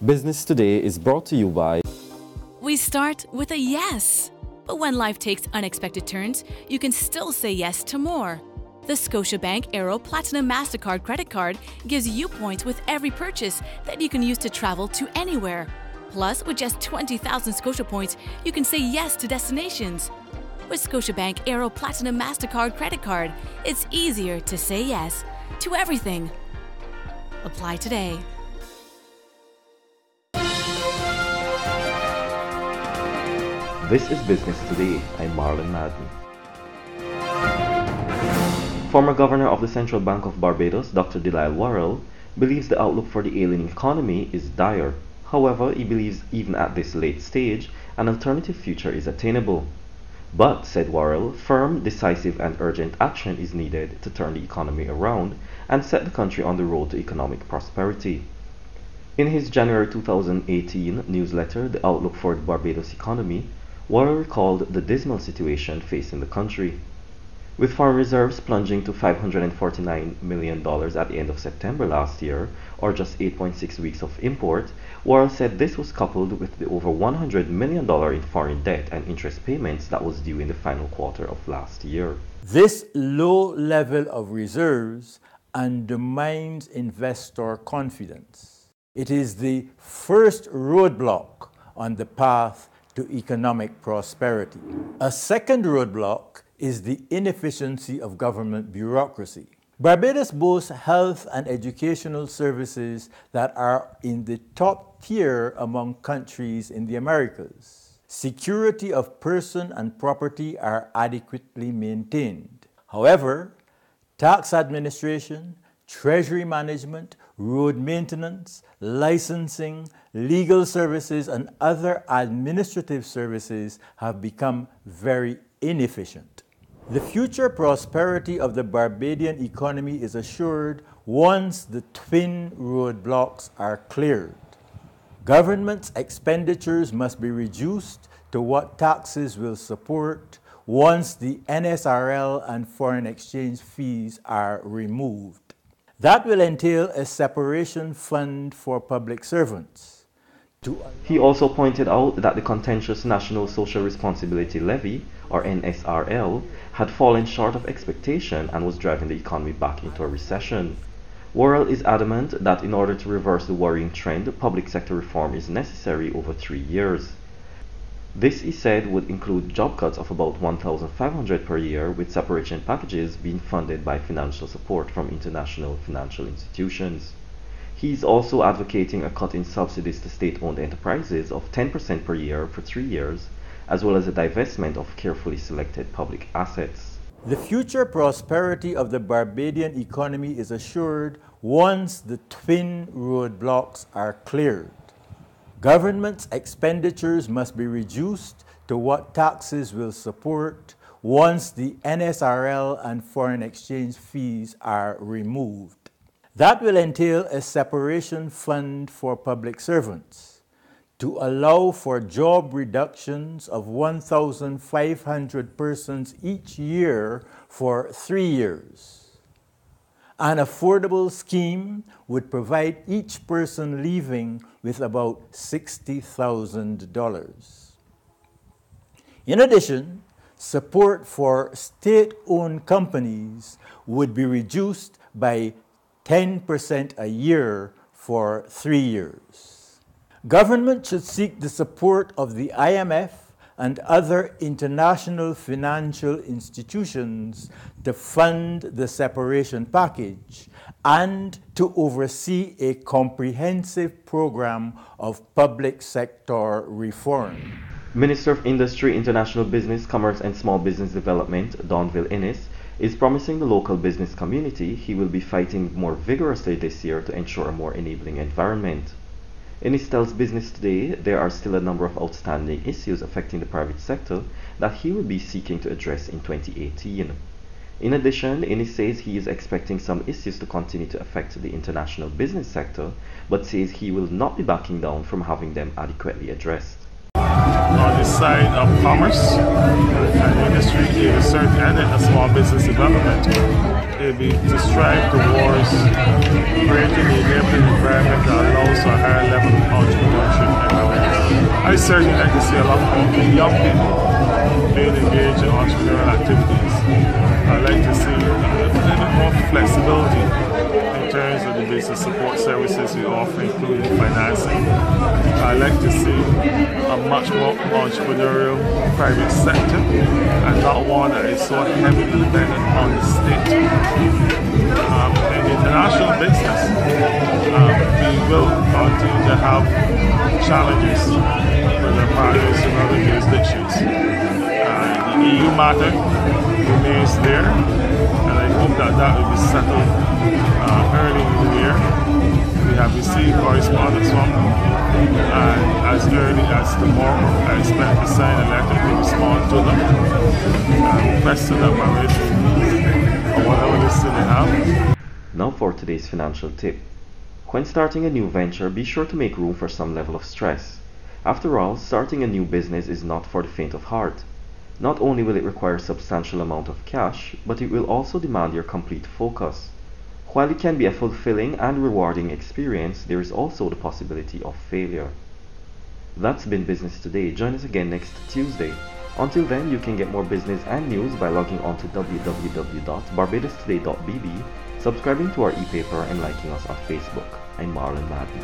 Business Today is brought to you by... We start with a yes. But when life takes unexpected turns, you can still say yes to more. The Scotiabank Aero Platinum MasterCard credit card gives you points with every purchase that you can use to travel to anywhere. Plus, with just 20,000 Scotia points, you can say yes to destinations. With Scotiabank Aero Platinum MasterCard credit card, it's easier to say yes to everything. Apply today. This is Business Today. I'm Marlon Madden. Former Governor of the Central Bank of Barbados, Dr. DeLisle Worrell, believes the outlook for the ailing economy is dire. However, he believes even at this late stage, an alternative future is attainable. But, said Worrell, firm, decisive and urgent action is needed to turn the economy around and set the country on the road to economic prosperity. In his January 2018 newsletter, The Outlook for the Barbados Economy, Worrell recalled the dismal situation facing the country. With foreign reserves plunging to $549 million at the end of September last year, or just 8.6 weeks of import, Worrell said this was coupled with the over $100 million in foreign debt and interest payments that was due in the final quarter of last year. This low level of reserves undermines investor confidence. It is the first roadblock on the path to economic prosperity. A second roadblock is the inefficiency of government bureaucracy. Barbados boasts health and educational services that are in the top tier among countries in the Americas. Security of person and property are adequately maintained. However, tax administration, treasury management, road maintenance, licensing, legal services, and other administrative services have become very inefficient. The future prosperity of the Barbadian economy is assured once the twin roadblocks are cleared. Government's expenditures must be reduced to what taxes will support once the NSRL and foreign exchange fees are removed. That will entail a separation fund for public servants. He also pointed out that the contentious National Social Responsibility Levy, or NSRL, had fallen short of expectation and was driving the economy back into a recession. Worrell is adamant that in order to reverse the worrying trend, public sector reform is necessary over 3 years. This, he said, would include job cuts of about 1,500 per year, with separation packages being funded by financial support from international financial institutions. He is also advocating a cut in subsidies to state-owned enterprises of 10% per year for 3 years, as well as a divestment of carefully selected public assets. The future prosperity of the Barbadian economy is assured once the twin roadblocks are cleared. Government's expenditures must be reduced to what taxes will support once the NSRL and foreign exchange fees are removed. That will entail a separation fund for public servants to allow for job reductions of 1,500 persons each year for 3 years. An affordable scheme would provide each person leaving with about $60,000. In addition, support for state-owned companies would be reduced by 10% a year for 3 years. Government should seek the support of the IMF and other international financial institutions to fund the separation package and to oversee a comprehensive program of public sector reform. Minister of Industry, International Business, Commerce and Small Business Development, Donville Inniss, is promising the local business community he will be fighting more vigorously this year to ensure a more enabling environment. Inniss tells Business Today there are still a number of outstanding issues affecting the private sector that he will be seeking to address in 2018. In addition, Inniss says he is expecting some issues to continue to affect the international business sector, but says he will not be backing down from having them adequately addressed. On the side of commerce and industry, they will serve and small business development. They will be to strive towards creating a enabling environment that allows a higher level of certainly like to see a lot more young people being engaged in entrepreneurial activities. I like to see a little bit more flexibility in terms of the business support services we offer, including financing. I like to see a much more entrepreneurial private sector and not one that is so heavily dependent on the state. In international business, we will continue to have challenges with our partners in other jurisdictions. The EU matter remains there, and I hope that that will be settled early in the year. We have received correspondence from them, and as early as tomorrow, I expect to sign a letter to respond to them, requesting that my rates or whatever listing they have. Now for today's financial tip. When starting a new venture, be sure to make room for some level of stress. After all, starting a new business is not for the faint of heart. Not only will it require a substantial amount of cash, but it will also demand your complete focus. While it can be a fulfilling and rewarding experience, there is also the possibility of failure. That's been Business Today. Join us again next Tuesday. Until then, you can get more business and news by logging on to www.barbadostoday.bb, subscribing to our e-paper, and liking us on Facebook. I'm Marlon Madden.